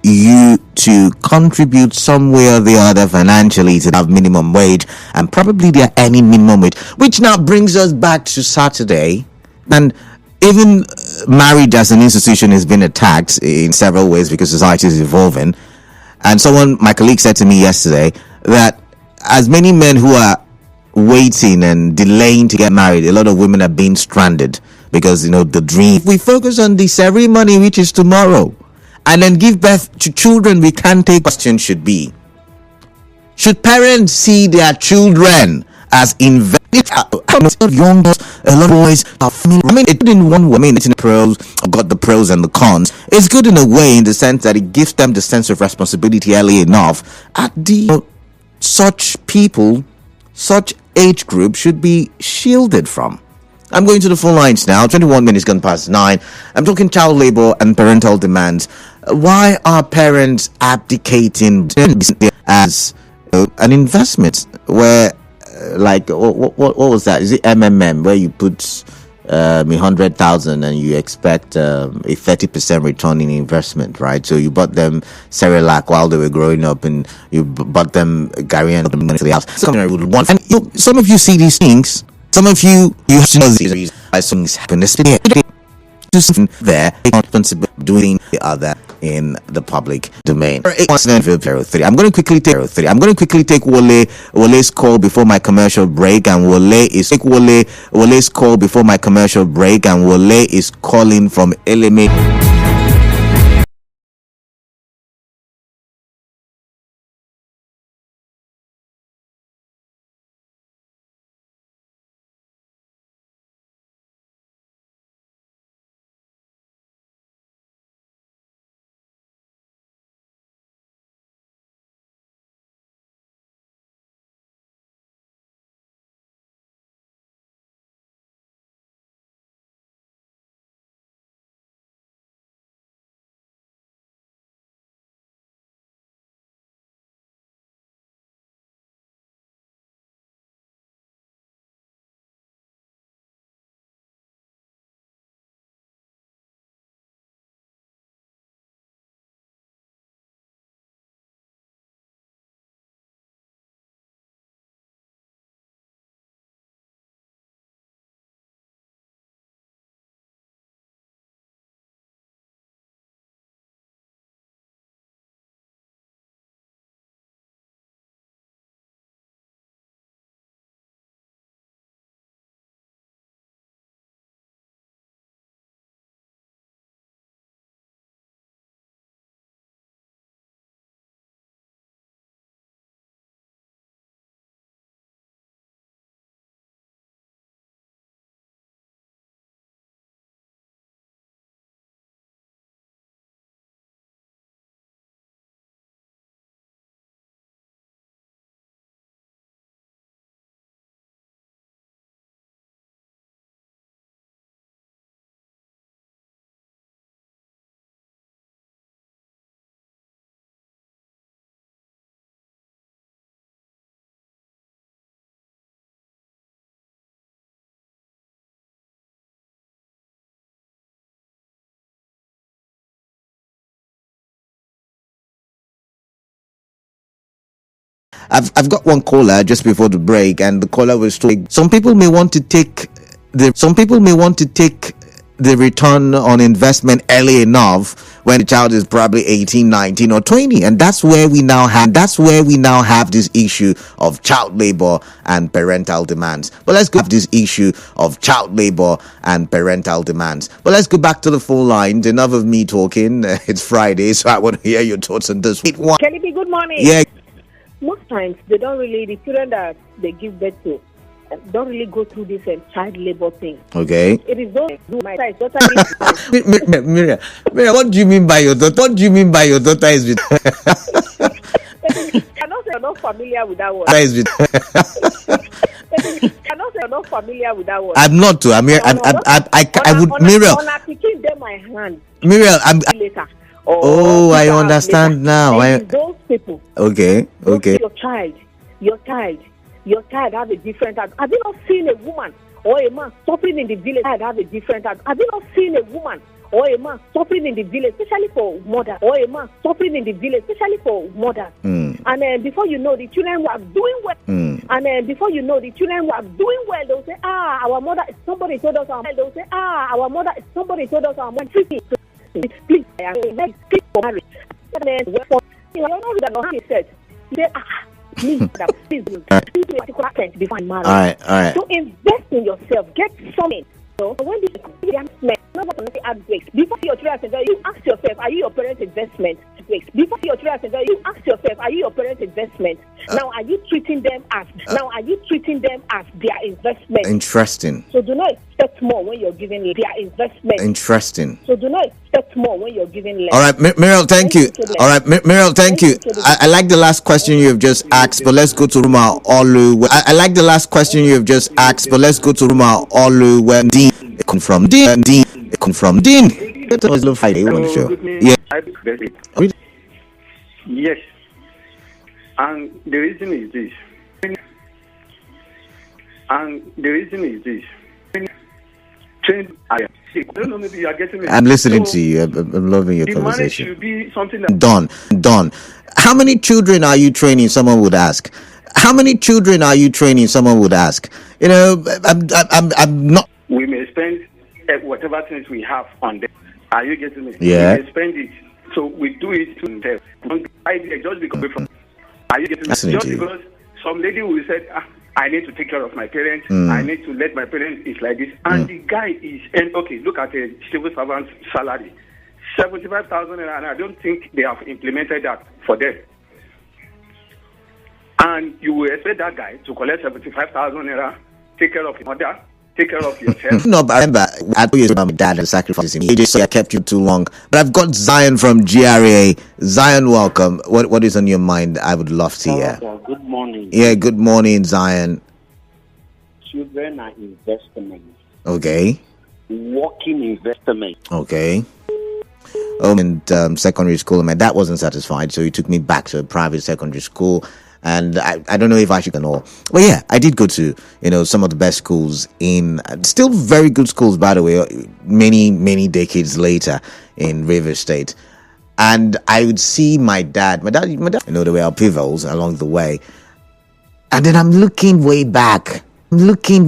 you to contribute some way or the other financially to have minimum wage, and probably they're earning minimum wage, which now brings us back to Saturday. And even marriage as an institution has been attacked in several ways because society is evolving. And my colleague said to me yesterday that as many men who are waiting and delaying to get married, a lot of women are being stranded because, the dream. If we focus on the ceremony, which is tomorrow, and then give birth to children we can't take, question should be, should parents see their children as investment? Young girls, a lot of boys are family. It's in one way. It's in the pros. I've got the pros and the cons. It's good in a way, in the sense that it gives them the sense of responsibility early enough. At the such people, such age group should be shielded from. I'm going to the phone lines now. 21 minutes gone past 9. I'm talking child labor and parental demands. Why are parents abdicating as an investment where, what was that? Is it MMM, where you put 100,000 and you expect a 30% return in investment, right? So you bought them Cerelac while they were growing up, and you bought them Gary and money to the house. And some of you see these things. Some of you have to know these things happen. There, doing the other in the public domain. I'm going to quickly take Wole's call before my commercial break, and Wole's call before my commercial break, and Wole is calling from Eleme. I've got one caller just before the break, and the caller was told some people may want to take the return on investment early enough when the child is probably 18, 19 or 20, and that's where we now have this issue of child labor and parental demands. But let's go back to the phone lines. Enough of me talking. It's Friday, so I want to hear your thoughts on this. Can it be good morning? Yeah. Most times the children that they give birth to don't really go through this child labor thing. Okay. It is those who my daughter. Miriam, what do you mean by your daughter? What do you mean by your daughter is with? I know you're not familiar with that word. I know you're not familiar with that word. I'm not too. I would Miriam. On picking them my hand. Miriam, later. I understand now. Those people. Okay. Your child have a different. Have you not seen a woman or a man stopping in the village? Have a different. Have you not seen a woman or a man suffering in the village, especially for mothers, or a man suffering in the village, especially for mothers. And before you know, the children were doing well. And before you know, the children were doing well. They'll say, our mother, somebody told us our mother. They'll say, our mother, somebody told us our mother. Please, please for marriage. And then, you know that he said, please, particular sense before marriage. All right. So invest in yourself. Get something. So when this investment, not what to add breaks. Before your children, you ask yourself, are you your parents' investment? Before your children, you ask yourself, are you your parents' investment? Now, are you treating them as their investment? Interesting. So do not expect more when you're giving their investment. Interesting. So do not expect more when you're giving less. All right, Meryl, thank you. All right, Meryl, thank you. I like the last question you have just asked, but let's go to Ruma Olu. I like the last question you have just asked, but let's go to Ruma Olu. Where Dean come from? Dean. That was Love Friday on the show. Yeah. Yes. And the reason is this. I don't know, maybe you are getting me. I'm listening to you. I'm loving your conversation. Should be something that Done. How many children are you training? Someone would ask. How many children are you training? Someone would ask. You know, I'm not. We may spend whatever things we have on them. Are you getting me? Yeah. We may spend it. So we do it to them. Just because from. Are you getting me? Just because some lady will say, I need to take care of my parents. I need to let my parents eat like this. And the guy is, and okay, look at a civil servant's salary, 75,000, and I don't think they have implemented that for them. And you will expect that guy to collect 75,000 naira, take care of his mother, take care of yourself. No, but I remember I told you about my dad and sacrificing me. He just said I kept you too long. But I've got Zion from GRA. Zion, welcome. What is on your mind? I would love to hear. Good morning. Yeah, good morning, Zion. Children are investments. Okay. Working investment. Okay. In secondary school, my dad wasn't satisfied, so he took me back to a private secondary school. And I don't know if I should know. But yeah, I did go to, some of the best schools still very good schools, by the way, many decades later in River State. And I would see my dad, there were upheavals along the way. And then I'm looking way back. I'm looking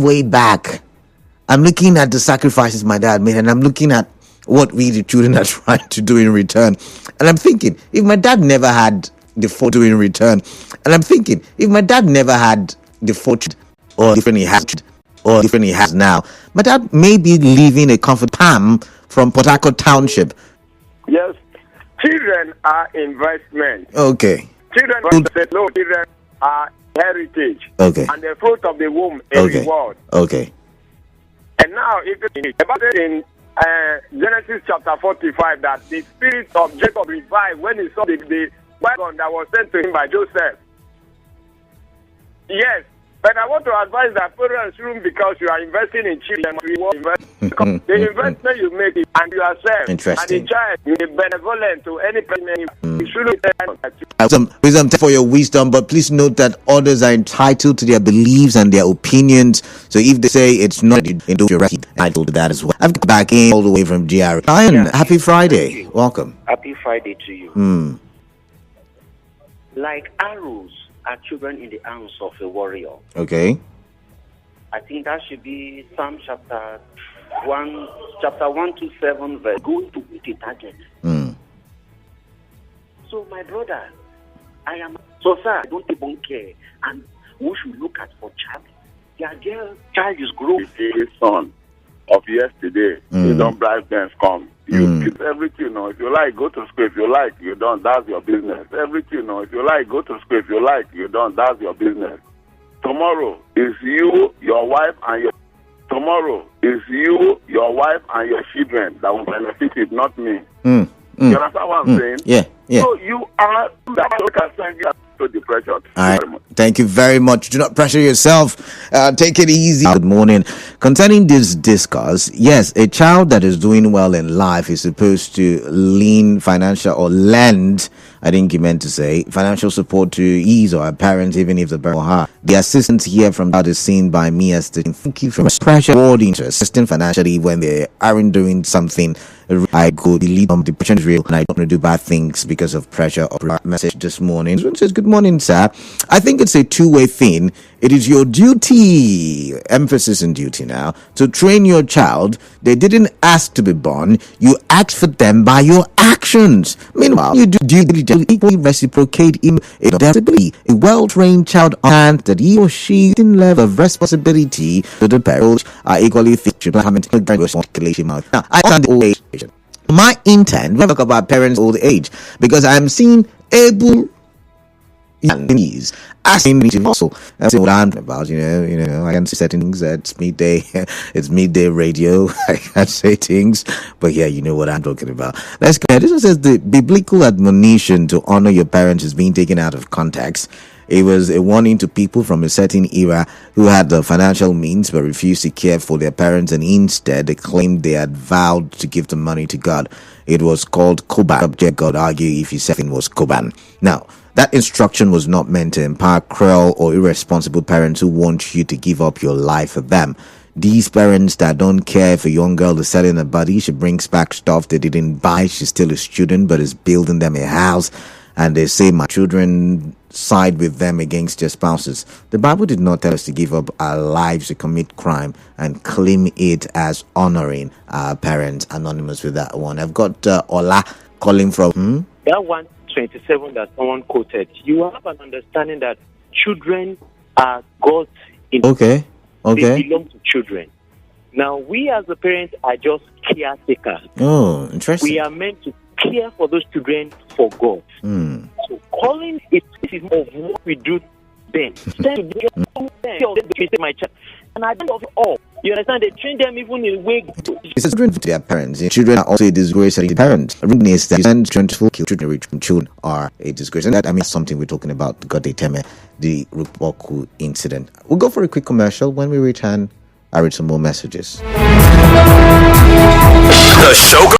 at the sacrifices my dad made, and I'm looking at what we, the children, are trying to do in return. And I'm thinking, if my dad never had the fortune in return, and I'm thinking, if my dad never had the fortune or different he has now, my dad may be living a comfort Pam from Port Harcourt Township. Yes, children are investment. Okay. Children are heritage. Okay. And the fruit of the womb is reward. Okay. And now, if it's about it in Genesis chapter 45, that the spirit of Jacob revived when he saw the wagon that was sent to him by Joseph. Yes, but I want to advise that parents shouldn't, because you are investing in children, the investment you make and yourself and the child, you be benevolent to any person. You shouldn't wisdom for your wisdom, but please note that others are entitled to their beliefs and their opinions. So if they say it's not, you're entitled to that as well. I've come back in all the way from GR. Ryan, happy Friday. Welcome. Happy Friday to you. Like arrows are children in the arms of a warrior. Okay. I think that should be Psalm chapter 127, verse going to hit a target. So my brother, I am so sir, I don't even care. And we should look at for child. Their child is growing. The son of yesterday, you don't bribe them, come. You keep everything, If you like, go to school. If you like, you don't. That's your business. Everything, If you like, go to school. If you like, you don't. That's your business. Tomorrow is you, your wife, and your... Tomorrow is you, your wife, and your children that will benefit it, not me. You understand what I'm saying? Yeah. So you are... That can send you to depression. All right. Thank you very much. Do not pressure yourself. Take it easy. Good morning. Concerning this discourse, yes, a child that is doing well in life is supposed to lean financial or lend, I think he meant to say, financial support to his or her parents, even if the parent or her. The assistance here from that is seen by me as the thank you from pressure or assisting financially when they aren't doing something. I go delete on depression is real and I don't want to do bad things because of pressure or message this morning. Someone says, good morning, sir. I think it's a two-way thing. It is your duty, emphasis in duty now, to train your child. They didn't ask to be born. You act for them by your actions. Meanwhile, you do equally reciprocate in a well-trained child understands that he or she in level of responsibility to the parents are equally fit. Now, I understand the old age. My intent, we talk about parents' old age, because I'm seeing able asking me to also that's what I'm about, you know, I can say certain things. It's midday radio. I can't say things, but yeah, you know what I'm talking about. Let's go. This one says the biblical admonition to honor your parents is being taken out of context. It was a warning to people from a certain era who had the financial means but refused to care for their parents, and instead they claimed they had vowed to give the money to God. It was called Koban. Subject God argue if he said it was Koban. Now, that instruction was not meant to empower cruel or irresponsible parents who want you to give up your life for them. These parents that don't care if a young girl is selling a body, she brings back stuff they didn't buy, she's still a student but is building them a house, and they say my children side with them against their spouses. The Bible did not tell us to give up our lives to commit crime and claim it as honoring our parents. Anonymous with that one. I've got Ola calling from that 127 that someone quoted. You have an understanding that children are God's Okay. They belong to children. Now, we as the parents are just caretakers. Oh, interesting. We are meant to care for those children for God. So calling it is more of what we do then. My child. And at the end of it all, you understand, they train them even in way. It's children to their parents. Children are also a disgrace to the parents. The reason is that children rich children are a disgrace. And that, I mean, something we're talking about, Godeteme, the Rupoku incident. We'll go for a quick commercial. When we return, I read some more messages. The show